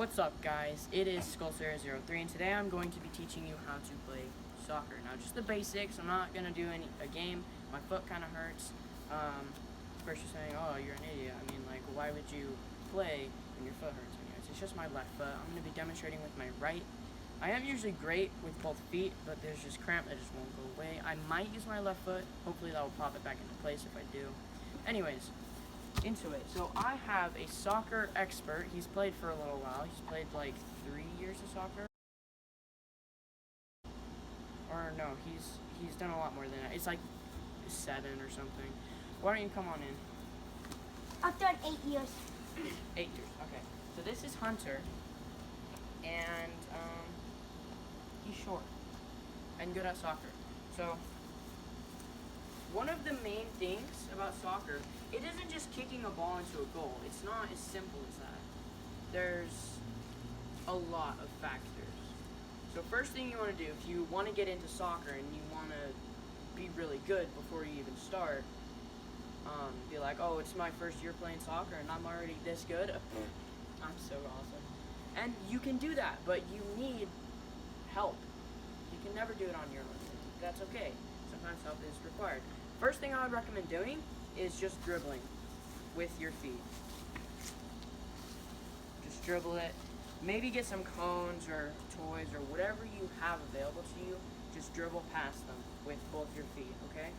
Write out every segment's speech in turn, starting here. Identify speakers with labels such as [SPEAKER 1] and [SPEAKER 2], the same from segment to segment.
[SPEAKER 1] What's up, guys? It is Skullsera03, and today I'm going to be teaching you how to play soccer. Now, just the basics. I'm not going to do a game. My foot kind of hurts. First you're saying, oh, you're an idiot. I mean, like, why would you play when your foot hurts? Anyways, it's just my left foot. I'm going to be demonstrating with my right. I am usually great with both feet, but there's just cramp that just won't go away. I might use my left foot. Hopefully that will pop it back into place if I do. Anyways, into it. So I have a soccer expert. He's played for a little while. He's played like 3 years of soccer. Or no, he's done a lot more than that. It's like 7 or something. Why don't you come on in?
[SPEAKER 2] I've done 8 years.
[SPEAKER 1] 8 years, okay. So this is Hunter, and he's short and good at soccer. So one of the main things about soccer, it isn't just kicking a ball into a goal. It's not as simple as that. There's a lot of factors. So first thing you want to do, if you want to get into soccer and you want to be really good before you even start, be like, oh, it's my first year playing soccer and I'm already this good. I'm so awesome. And you can do that, but you need help. You can never do it on your own. That's okay. Sometimes help is required. First thing I would recommend doing is just dribbling with your feet. Just dribble it. Maybe get some cones or toys or whatever you have available to you. Just dribble past them with both your feet, okay?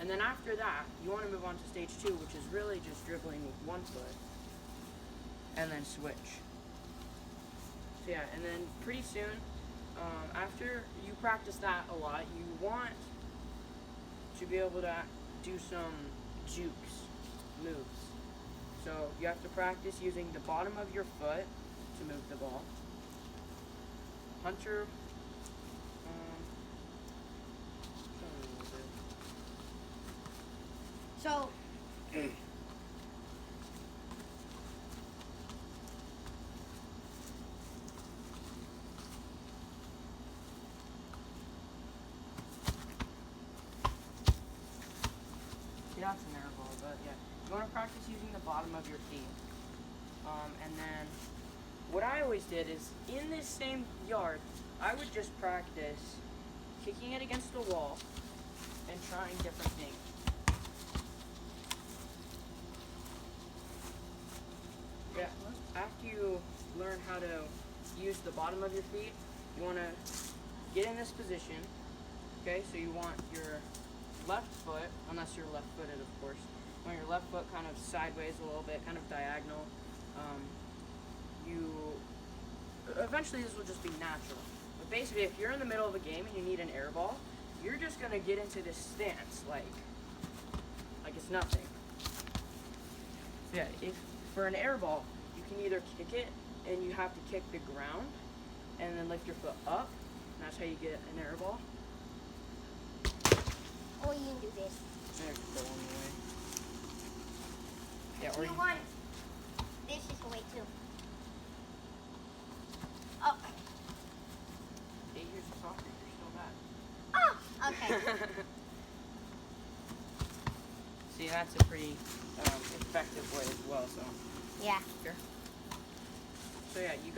[SPEAKER 1] And then after that, you want to move on to stage 2, which is really just dribbling with one foot. And then switch. So yeah, and then pretty soon, after you practice that a lot, you want to be able to do some jukes moves. So you have to practice using the bottom of your foot to move the ball. Hunter,
[SPEAKER 2] So,
[SPEAKER 1] that's an air ball, but yeah. You want to practice using the bottom of your feet. And then, what I always did is, in this same yard, I would just practice kicking it against the wall and trying different things. Yeah, after you learn how to use the bottom of your feet, you want to get in this position. Okay, so you want your left foot, unless you're left-footed, of course, you want your left foot kind of sideways a little bit, kind of diagonal. Eventually this will just be natural. But basically, if you're in the middle of a game and you need an air ball, you're just going to get into this stance like it's nothing. So yeah, if for an air ball, you can either kick it and you have to kick the ground and then lift your foot up, and that's how you get an air ball.
[SPEAKER 2] or you can do this.
[SPEAKER 1] There, go on the way. Yeah, or
[SPEAKER 2] You want this is the way too. Oh,
[SPEAKER 1] 8 years of soccer,
[SPEAKER 2] oh,
[SPEAKER 1] you're still bad.
[SPEAKER 2] okay.
[SPEAKER 1] See, that's a pretty effective way as well. So
[SPEAKER 2] Yeah.
[SPEAKER 1] here. So yeah, you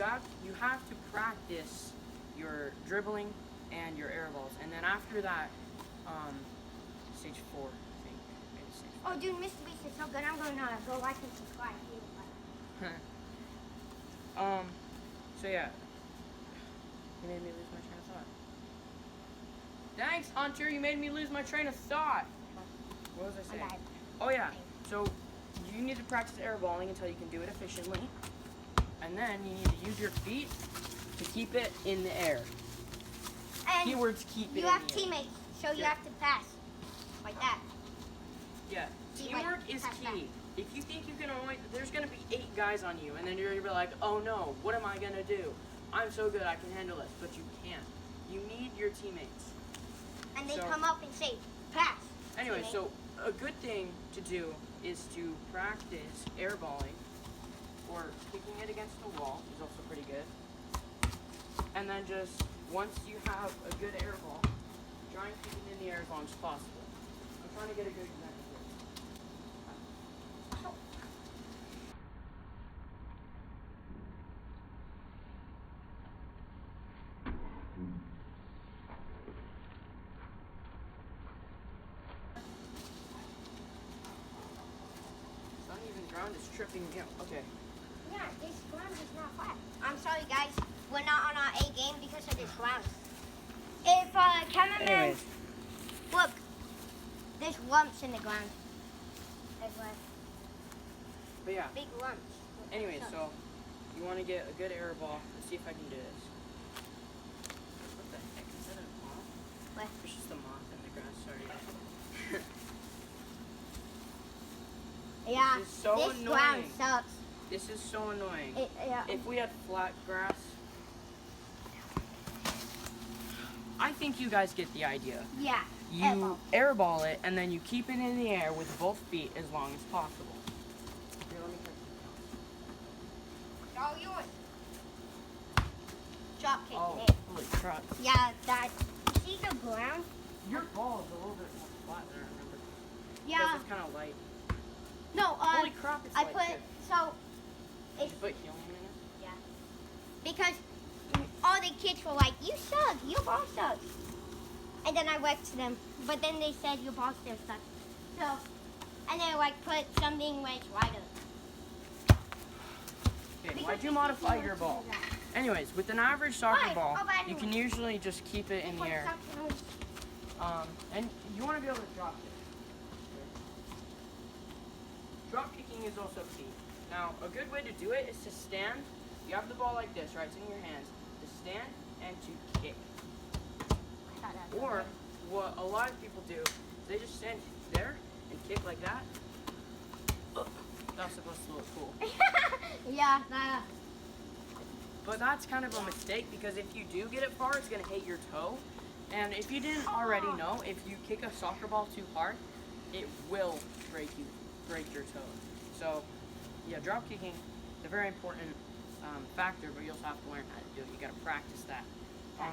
[SPEAKER 1] have to practice your dribbling and your air balls, and then after that, stage 4, I think, maybe stage 5.
[SPEAKER 2] Oh, dude, Mr. Beast is so good. I'm going to go like and subscribe.
[SPEAKER 1] So yeah, you made me lose my train of thought. Thanks, Hunter. You made me lose my train of thought. What was I saying?
[SPEAKER 2] Okay.
[SPEAKER 1] Oh yeah. So you need to practice airballing until you can do it efficiently, and then you need to use your feet to keep it in the air.
[SPEAKER 2] And
[SPEAKER 1] Keywords: keep it
[SPEAKER 2] you
[SPEAKER 1] in
[SPEAKER 2] have
[SPEAKER 1] the air.
[SPEAKER 2] teammates, so you
[SPEAKER 1] Yeah.
[SPEAKER 2] have to pass like that.
[SPEAKER 1] Yeah,
[SPEAKER 2] See,
[SPEAKER 1] teamwork
[SPEAKER 2] like,
[SPEAKER 1] is
[SPEAKER 2] pass
[SPEAKER 1] key. If you think you can only, there's gonna be 8 guys on you, and then you're gonna be like, oh no, what am I gonna do? I'm so good, I can handle this, but you can't. You need your teammates.
[SPEAKER 2] And they
[SPEAKER 1] So-
[SPEAKER 2] come up and say, pass.
[SPEAKER 1] Anyway,
[SPEAKER 2] teammate.
[SPEAKER 1] so a good thing to do is to practice airballing, or kicking it against the wall is also pretty good. And then just, once you have a good airball, try and keep it in the air as long as possible. I'm trying to get a good example. ground is tripping me out. Okay.
[SPEAKER 2] Yeah, this ground is not flat. I'm sorry, guys. We're not on our A game because of this ground. If cameraman,
[SPEAKER 1] Anyways.
[SPEAKER 2] look, there's lumps in the ground. There's like
[SPEAKER 1] But yeah.
[SPEAKER 2] big lumps.
[SPEAKER 1] Anyway, so you want to get a good air ball. Let's see if I can do this. What the heck? Is that a moth?
[SPEAKER 2] What?
[SPEAKER 1] It's just a moth in the grass. Sorry.
[SPEAKER 2] Yeah,
[SPEAKER 1] This is so
[SPEAKER 2] this ground
[SPEAKER 1] annoying.
[SPEAKER 2] sucks.
[SPEAKER 1] This is so annoying.
[SPEAKER 2] Yeah.
[SPEAKER 1] If we had flat grass, I think you guys get the idea.
[SPEAKER 2] Yeah.
[SPEAKER 1] You airball it and then you keep it in the air with both feet as long as possible. Here, let me catch
[SPEAKER 2] All yours. Drop kick
[SPEAKER 1] Oh,
[SPEAKER 2] it.
[SPEAKER 1] holy crap.
[SPEAKER 2] Yeah, that. See the ground?
[SPEAKER 1] Your ball is a little bit more flat than I remember.
[SPEAKER 2] Yeah.
[SPEAKER 1] Because it's kind of light.
[SPEAKER 2] No,
[SPEAKER 1] Holy crap, it's
[SPEAKER 2] I
[SPEAKER 1] light
[SPEAKER 2] put,
[SPEAKER 1] too.
[SPEAKER 2] so,
[SPEAKER 1] Did
[SPEAKER 2] it's,
[SPEAKER 1] you put helium in it?
[SPEAKER 2] yeah. Because all the kids were like, you suck, your ball sucks. And then I went to them, but then they said your ball still sucks. So, and they like put something like lighter.
[SPEAKER 1] Okay, why'd you modify your ball? Anyways, with an average soccer
[SPEAKER 2] Why?
[SPEAKER 1] ball,
[SPEAKER 2] Oh, but
[SPEAKER 1] you can
[SPEAKER 2] anyway.
[SPEAKER 1] usually just keep it in the air. And you want to be able to drop kick. Drop kicking is also key. Now, a good way to do it is to stand. You have the ball like this, right? It's in your hands. To stand and to kick. Or, what a lot of people do is they just stand there and kick like that. Ugh, that's supposed to look cool.
[SPEAKER 2] Yeah,
[SPEAKER 1] But that's kind of a mistake because if you do get it far, it's going to hit your toe. And if you didn't already know, if you kick a soccer ball too hard, it will break your toe. So, yeah, drop kicking is a very important factor, but you also have to learn how to do it. You got to practice that.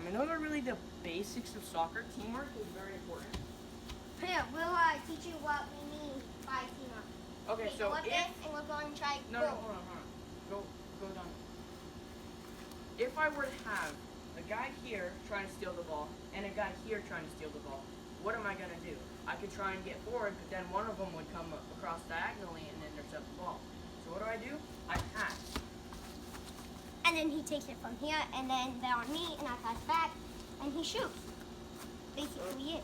[SPEAKER 1] And those are really the basics of soccer. Teamwork is very important.
[SPEAKER 2] Here, we'll teach you what we mean by teamwork.
[SPEAKER 1] Okay, so
[SPEAKER 2] look
[SPEAKER 1] if...
[SPEAKER 2] this, and we're going to try
[SPEAKER 1] No, hold on. Go down. If I were to have a guy here trying to steal the ball and a guy here trying to steal the ball, what am I going to do? I could try and get forward, but then one of them would come across diagonally and intercept the ball. So what do? I pass.
[SPEAKER 2] And then he takes it from here, and then they're on me, and I pass back, and he shoots. Basically it.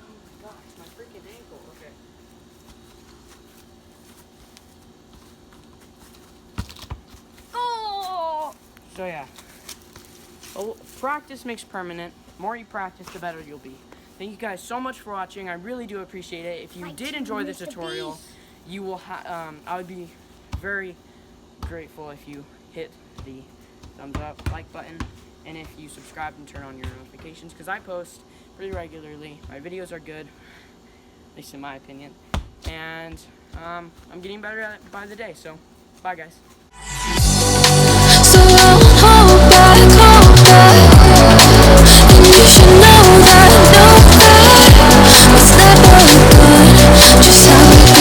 [SPEAKER 1] Oh my gosh, my freaking ankle. Okay.
[SPEAKER 2] Oh!
[SPEAKER 1] So yeah. Practice makes permanent. The more you practice, the better you'll be. Thank you guys so much for watching. I really do appreciate it. If you
[SPEAKER 2] Like
[SPEAKER 1] did enjoy the
[SPEAKER 2] Mr.
[SPEAKER 1] tutorial,
[SPEAKER 2] Beast.
[SPEAKER 1] you will I would be very grateful if you hit the thumbs up, like button, and if you subscribe and turn on your notifications, because I post pretty regularly. My videos are good, at least in my opinion, and I'm getting better at it by the day. So, bye guys.
[SPEAKER 3] So don't hold back, and you should know that, was never good, just how it